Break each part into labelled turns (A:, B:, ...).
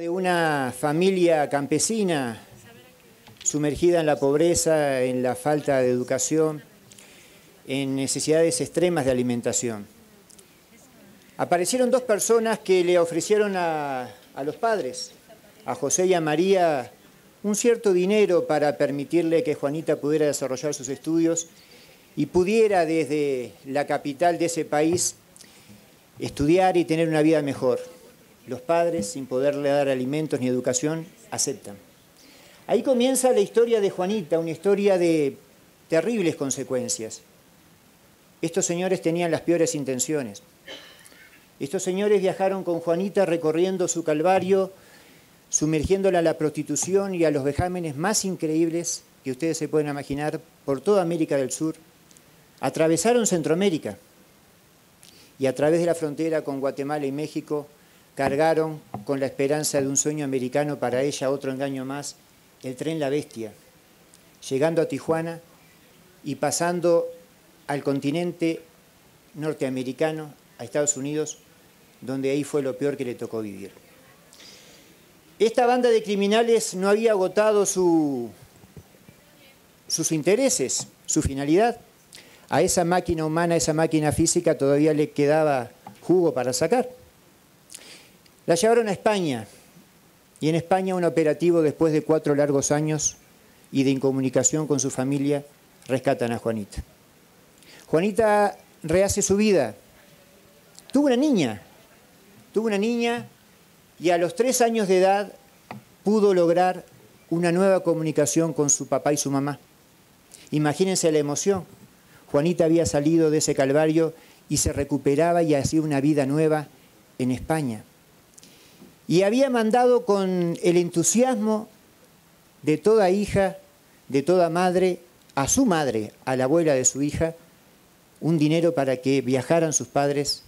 A: de una familia campesina sumergida en la pobreza, en la falta de educación, en necesidades extremas de alimentación. Aparecieron dos personas que le ofrecieron a los padres, a José y a María, un cierto dinero para permitirle que Juanita pudiera desarrollar sus estudios y pudiera desde la capital de ese país estudiar y tener una vida mejor. Los padres, sin poderle dar alimentos ni educación, aceptan. Ahí comienza la historia de Juanita, una historia de terribles consecuencias. Estos señores tenían las peores intenciones. Estos señores viajaron con Juanita recorriendo su calvario, sumergiéndola a la prostitución y a los vejámenes más increíbles que ustedes se pueden imaginar por toda América del Sur. Atravesaron Centroamérica y a través de la frontera con Guatemala y México cargaron con la esperanza de un sueño americano para ella, otro engaño más, el tren La Bestia, llegando a Tijuana y pasando al continente norteamericano, a Estados Unidos, donde ahí fue lo peor que le tocó vivir. Esta banda de criminales no había agotado sus intereses, su finalidad. A esa máquina humana, a esa máquina física, todavía le quedaba jugo para sacar. La llevaron a España, y en España un operativo, después de 4 largos años y de incomunicación con su familia, rescatan a Juanita. Juanita rehace su vida. Tuvo una niña y a los 3 años de edad pudo lograr una nueva comunicación con su papá y su mamá. Imagínense la emoción. Juanita había salido de ese calvario y se recuperaba y hacía una vida nueva en España. Y había mandado con el entusiasmo de toda hija, de toda madre, a su madre, a la abuela de su hija, un dinero para que viajaran sus padres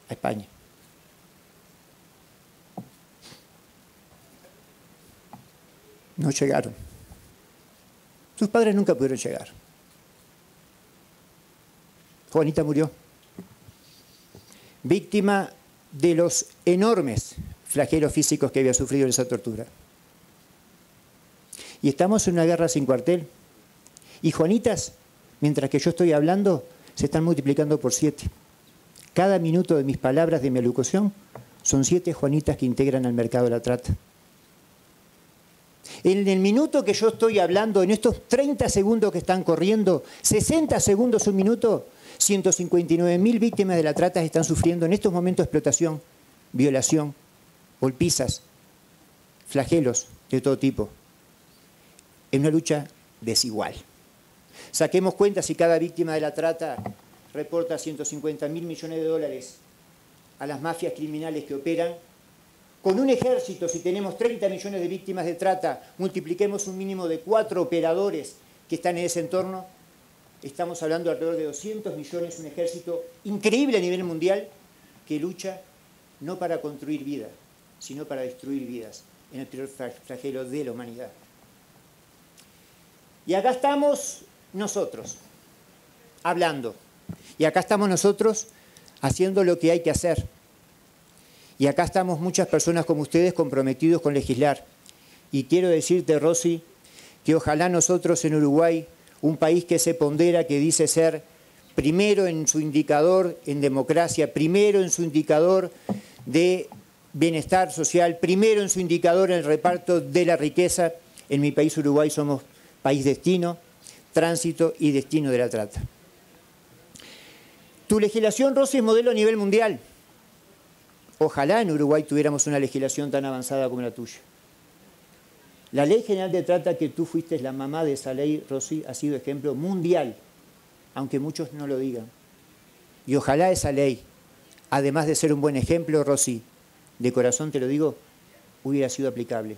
A: a España. No llegaron. Sus padres nunca pudieron llegar. Juanita murió, víctima de los enormes flagelos físicos que había sufrido en esa tortura. Y estamos en una guerra sin cuartel. Y Juanitas, mientras que yo estoy hablando, se están multiplicando por 7. Cada minuto de mis palabras, de mi alocución, son 7 Juanitas que integran al mercado de la trata. En el minuto que yo estoy hablando, en estos 30 segundos que están corriendo, 60 segundos, un minuto, 159.000 víctimas de la trata están sufriendo en estos momentos explotación, violación, golpizas, flagelos de todo tipo, en una lucha desigual. Saquemos cuenta si cada víctima de la trata reporta 150.000 millones de dólares a las mafias criminales que operan. Con un ejército, si tenemos 30 millones de víctimas de trata, multipliquemos un mínimo de 4 operadores que están en ese entorno, estamos hablando de alrededor de 200 millones, un ejército increíble a nivel mundial que lucha no para construir vida, sino para destruir vidas en el peor flagelo de la humanidad. Y acá estamos nosotros, hablando. Y acá estamos nosotros haciendo lo que hay que hacer. Y acá estamos muchas personas como ustedes comprometidos con legislar. Y quiero decirte, Rosy, que ojalá nosotros en Uruguay, un país que se pondera, que dice ser primero en su indicador en democracia, primero en su indicador de bienestar social, primero en su indicador en el reparto de la riqueza, en mi país Uruguay somos país destino, tránsito y destino de la trata. Tu legislación, Rosy, es modelo a nivel mundial. Ojalá en Uruguay tuviéramos una legislación tan avanzada como la tuya. La Ley General de Trata, que tú fuiste la mamá de esa ley, Rosy, ha sido ejemplo mundial, aunque muchos no lo digan. Y ojalá esa ley, además de ser un buen ejemplo, Rosy, de corazón te lo digo, hubiera sido aplicable.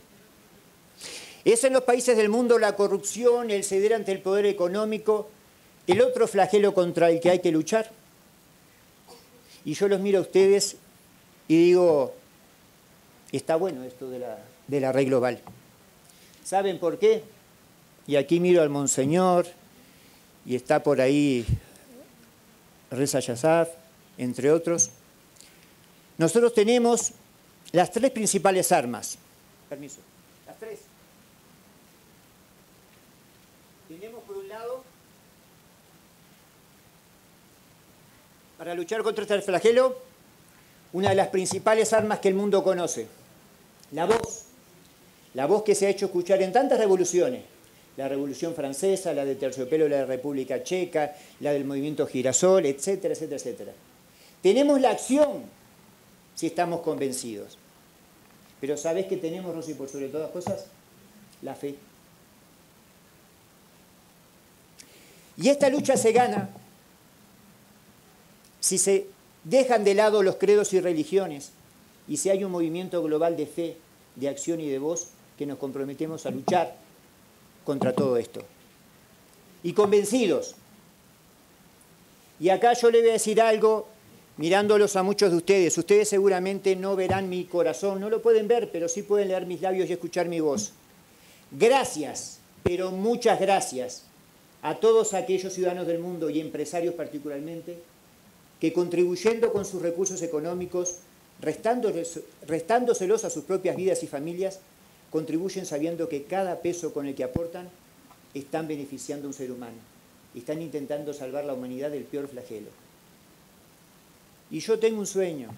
A: Es en los países del mundo la corrupción, el ceder ante el poder económico, el otro flagelo contra el que hay que luchar. Y yo los miro a ustedes y digo, está bueno esto de la red global. ¿Saben por qué? Y aquí miro al Monseñor, y está por ahí Reza Yassaf, entre otros. Nosotros tenemos las tres principales armas. Permiso. Las tres. Tenemos por un lado, para luchar contra este flagelo, una de las principales armas que el mundo conoce, la voz. La voz que se ha hecho escuchar en tantas revoluciones. La Revolución Francesa, la de Terciopelo, la de República Checa, la del movimiento Girasol, etcétera, etcétera, etcétera. Tenemos la acción si estamos convencidos. Pero ¿sabés qué tenemos, Rosy, por sobre todas cosas? La fe. Y esta lucha se gana si se dejan de lado los credos y religiones y si hay un movimiento global de fe, de acción y de voz que nos comprometemos a luchar contra todo esto. Y convencidos. Y acá yo le voy a decir algo, mirándolos a muchos de ustedes. Ustedes seguramente no verán mi corazón, no lo pueden ver, pero sí pueden leer mis labios y escuchar mi voz. Gracias, pero muchas gracias a todos aquellos ciudadanos del mundo y empresarios particularmente, que contribuyendo con sus recursos económicos, restándoselos a sus propias vidas y familias, contribuyen sabiendo que cada peso con el que aportan están beneficiando a un ser humano, están intentando salvar la humanidad del peor flagelo. Y yo tengo un sueño,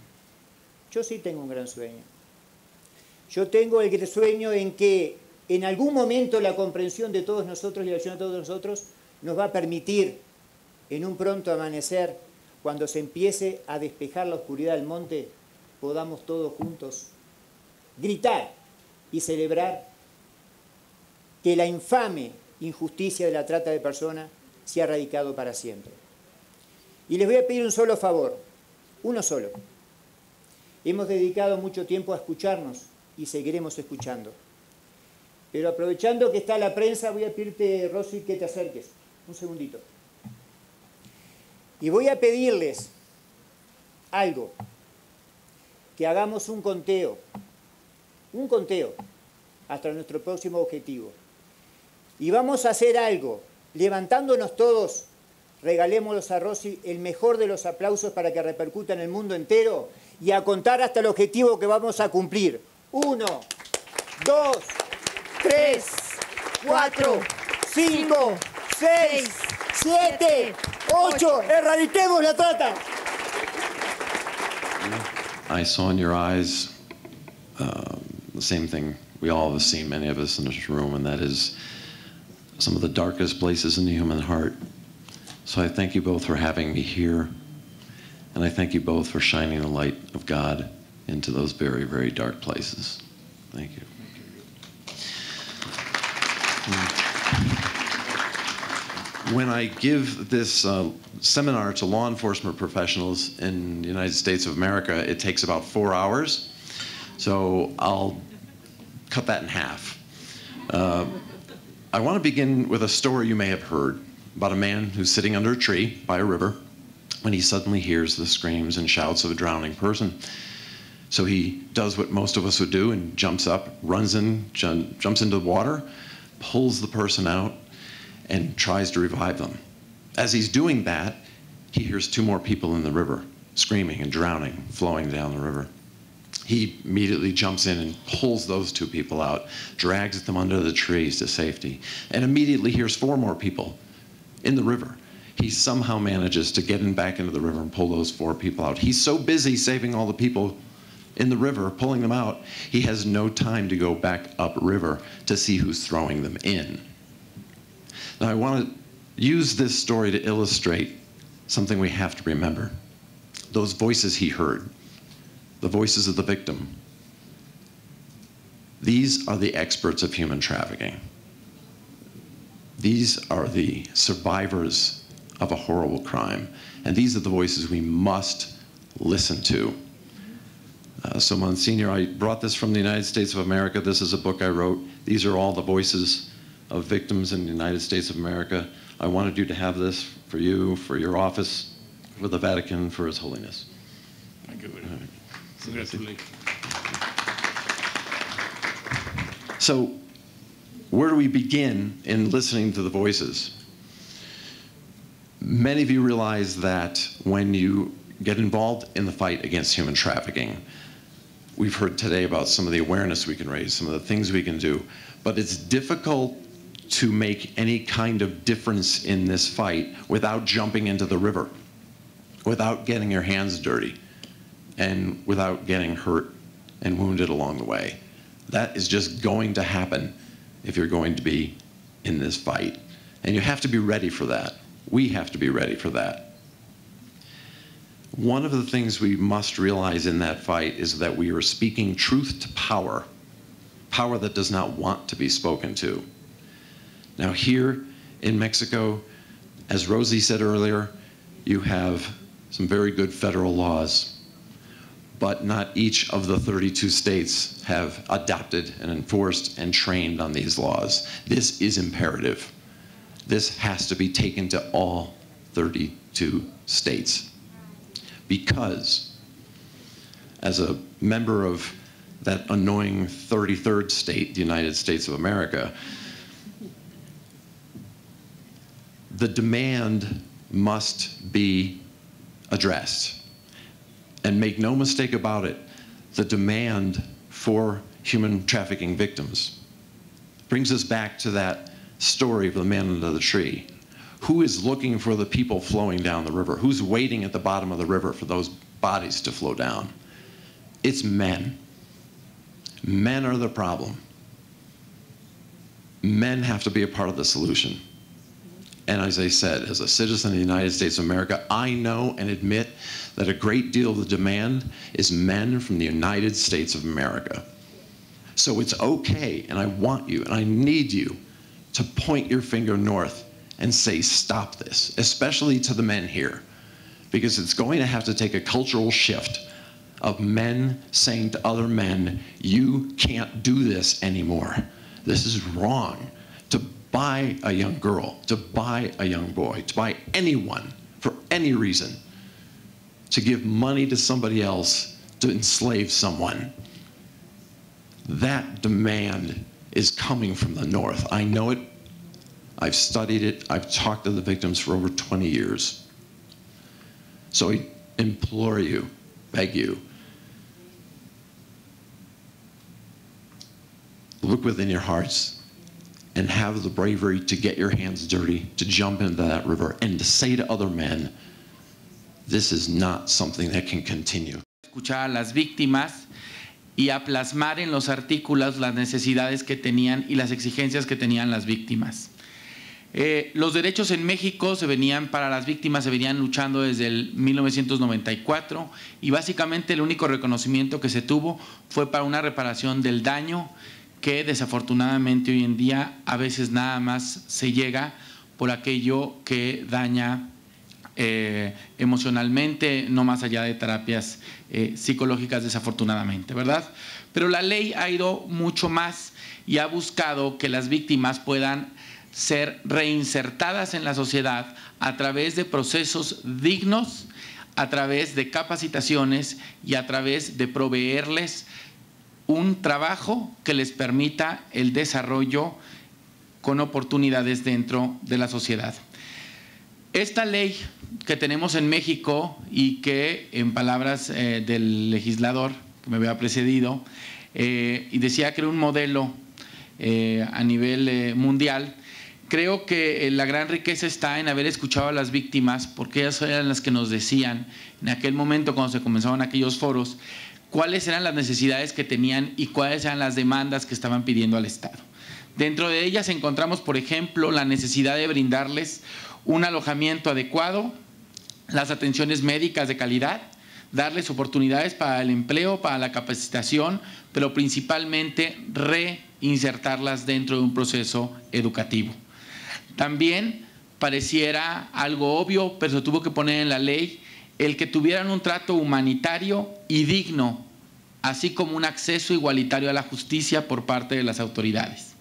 A: yo sí tengo un gran sueño. Yo tengo el sueño en que en algún momento la comprensión de todos nosotros y la acción de todos nosotros nos va a permitir, en un pronto amanecer, cuando se empiece a despejar la oscuridad del monte, podamos todos juntos gritar y celebrar que la infame injusticia de la trata de personas se ha erradicado para siempre. Y les voy a pedir un solo favor, uno solo. Hemos dedicado mucho tiempo a escucharnos y seguiremos escuchando. Pero aprovechando que está la prensa, voy a pedirte, Rosy, que te acerques. Un segundito. Y voy a pedirles algo, que hagamos un conteo hasta nuestro próximo objetivo. Y vamos a hacer algo, levantándonos todos, regalémoslos a Rosy el mejor de los aplausos para que repercuta en el mundo entero y a contar hasta el objetivo que vamos a cumplir. 1, 2, 3, 4, 5, 6, 7, 8. ¡Erradiquemos la trata!
B: I saw in your eyes the same thing we all have seen, many of us in this room, and that is some of the darkest places in the human heart. So I thank you both for having me here, and I thank you both for shining the light of God into those very, very dark places. Thank you. When I give this seminar to law enforcement professionals in the United States of America, it takes about 4 hours. So I'll cut that in half. I want to begin with a story you may have heard about a man who's sitting under a tree by a river when he suddenly hears the screams and shouts of a drowning person. So he does what most of us would do and jumps up, runs in, jumps into the water, pulls the person out, and tries to revive them. As he's doing that, he hears 2 more people in the river screaming and drowning, flowing down the river. He immediately jumps in and pulls those 2 people out, drags them under the trees to safety, and immediately hears 4 more people in the river. He somehow manages to get back into the river and pull those 4 people out. He's so busy saving all the people in the river, pulling them out, he has no time to go back upriver to see who's throwing them in. Now, I want to use this story to illustrate something we have to remember. Those voices he heard, the voices of the victim, these are the experts of human trafficking. These are the survivors of a horrible crime, and these are the voices we must listen to. So, Monsignor, I brought this from the United States of America. This is a book I wrote. These are all the voices of victims in the United States of America. I wanted you to have this for you, for your office, for the Vatican, for His Holiness.
C: Thank you very much. Congratulations.
B: So, where do we begin in listening to the voices? Many of you realize that when you get involved in the fight against human trafficking, we've heard today about some of the awareness we can raise, some of the things we can do, but it's difficult to make any kind of difference in this fight without jumping into the river, without getting your hands dirty, and without getting hurt and wounded along the way. That is just going to happen if you're going to be in this fight. And you have to be ready for that. We have to be ready for that. One of the things we must realize in that fight is that we are speaking truth to power, power that does not want to be spoken to. Now here in Mexico, as Rosie said earlier, you have some very good federal laws, but not each of the 32 states have adopted and enforced and trained on these laws. This is imperative. This has to be taken to all 32 states. Because as a member of that annoying 33rd state, the United States of America, the demand must be addressed. And make no mistake about it, the demand for human trafficking victims brings us back to that story of the man under the tree. Who is looking for the people flowing down the river? Who's waiting at the bottom of the river for those bodies to flow down? It's men. Men are the problem. Men have to be a part of the solution. And as I said, as a citizen of the United States of America, I know and admit that a great deal of the demand is men from the United States of America. So it's okay, and I want you, and I need you to point your finger north and say, stop this, especially to the men here, because it's going to have to take a cultural shift of men saying to other men, you can't do this anymore. This is wrong. To buy a young girl, to buy a young boy, to buy anyone for any reason, to give money to somebody else to enslave someone. That demand is coming from the North. I know it. I've studied it. I've talked to the victims for over 20 years. So I implore you, beg you, look within your hearts and have the bravery to get your hands dirty, to jump into that river, and to say to other men, this is not something that can continue.
D: Escuchar a las víctimas y a plasmar en los artículos las necesidades que tenían y las exigencias que tenían las víctimas. Los derechos en México para las víctimas se venían luchando desde el 1994 y básicamente el único reconocimiento que se tuvo fue para una reparación del daño que desafortunadamente hoy en día a veces nada más se llega por aquello que daña emocionalmente, no más allá de terapias psicológicas desafortunadamente, ¿verdad? Pero la ley ha ido mucho más y ha buscado que las víctimas puedan ser reinsertadas en la sociedad a través de procesos dignos, a través de capacitaciones y a través de proveerles un trabajo que les permita el desarrollo con oportunidades dentro de la sociedad. Esta ley que tenemos en México y que, en palabras del legislador que me había precedido, y decía que era un modelo a nivel mundial, creo que la gran riqueza está en haber escuchado a las víctimas, porque ellas eran las que nos decían en aquel momento cuando se comenzaban aquellos foros, cuáles eran las necesidades que tenían y cuáles eran las demandas que estaban pidiendo al Estado. Dentro de ellas encontramos, por ejemplo, la necesidad de brindarles un alojamiento adecuado, las atenciones médicas de calidad, darles oportunidades para el empleo, para la capacitación, pero principalmente reinsertarlas dentro de un proceso educativo. También pareciera algo obvio, pero se tuvo que poner en la ley el que tuvieran un trato humanitario y digno, así como un acceso igualitario a la justicia por parte de las autoridades.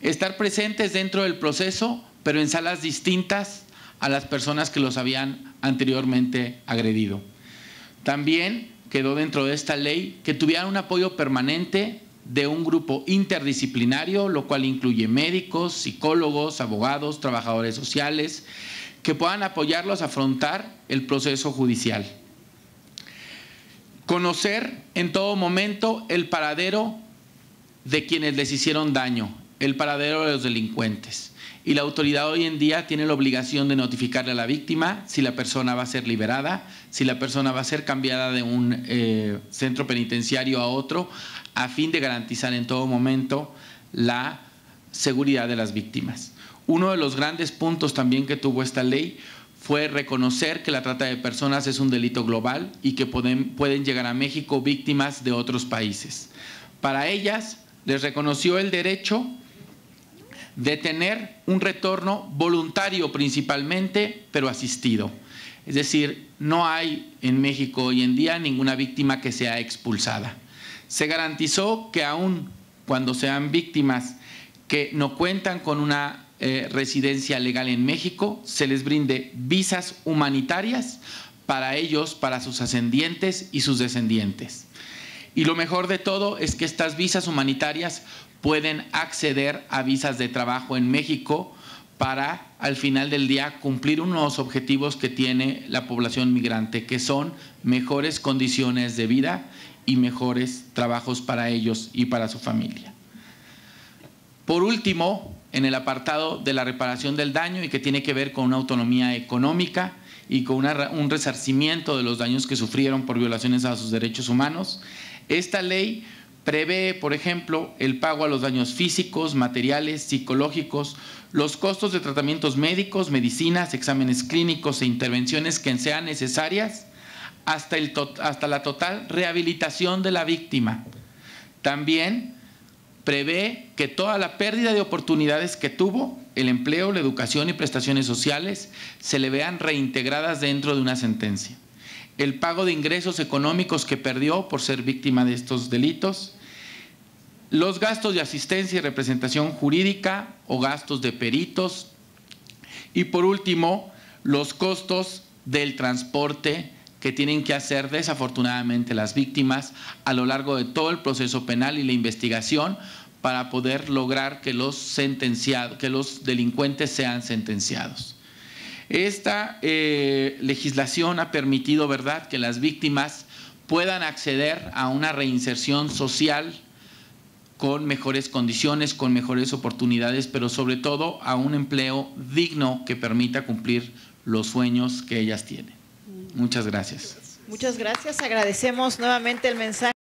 D: Estar presentes dentro del proceso, pero en salas distintas a las personas que los habían anteriormente agredido. También quedó dentro de esta ley que tuvieran un apoyo permanente de un grupo interdisciplinario, lo cual incluye médicos, psicólogos, abogados, trabajadores sociales, que puedan apoyarlos a afrontar el proceso judicial. Conocer en todo momento el paradero de quienes les hicieron daño, el paradero de los delincuentes. Y la autoridad hoy en día tiene la obligación de notificarle a la víctima si la persona va a ser liberada, si la persona va a ser cambiada de un centro penitenciario a otro, a fin de garantizar en todo momento la seguridad de las víctimas. Uno de los grandes puntos también que tuvo esta ley fue reconocer que la trata de personas es un delito global y que pueden llegar a México víctimas de otros países. Para ellas les reconoció el derecho de tener un retorno voluntario principalmente, pero asistido. Es decir, no hay en México hoy en día ninguna víctima que sea expulsada. Se garantizó que aun cuando sean víctimas que no cuentan con una residencia legal en México, se les brinde visas humanitarias para ellos, para sus ascendientes y sus descendientes. Y lo mejor de todo es que estas visas humanitarias pueden acceder a visas de trabajo en México para, al final del día, cumplir unos objetivos que tiene la población migrante, que son mejores condiciones de vida y mejores trabajos para ellos y para su familia. Por último, en el apartado de la reparación del daño y que tiene que ver con una autonomía económica y con un resarcimiento de los daños que sufrieron por violaciones a sus derechos humanos, esta ley prevé, por ejemplo, el pago a los daños físicos, materiales, psicológicos, los costos de tratamientos médicos, medicinas, exámenes clínicos e intervenciones que sean necesarias hasta la total rehabilitación de la víctima. También prevé que toda la pérdida de oportunidades que tuvo, el empleo, la educación y prestaciones sociales, se le vean reintegradas dentro de una sentencia. El pago de ingresos económicos que perdió por ser víctima de estos delitos, los gastos de asistencia y representación jurídica o gastos de peritos y, por último, los costos del transporte que tienen que hacer desafortunadamente las víctimas a lo largo de todo el proceso penal y la investigación para poder lograr que los delincuentes sean sentenciados. Esta legislación ha permitido, ¿verdad?, que las víctimas puedan acceder a una reinserción social con mejores condiciones, con mejores oportunidades, pero sobre todo a un empleo digno que permita cumplir los sueños que ellas tienen. Muchas gracias.
E: Muchas gracias. Agradecemos nuevamente el mensaje.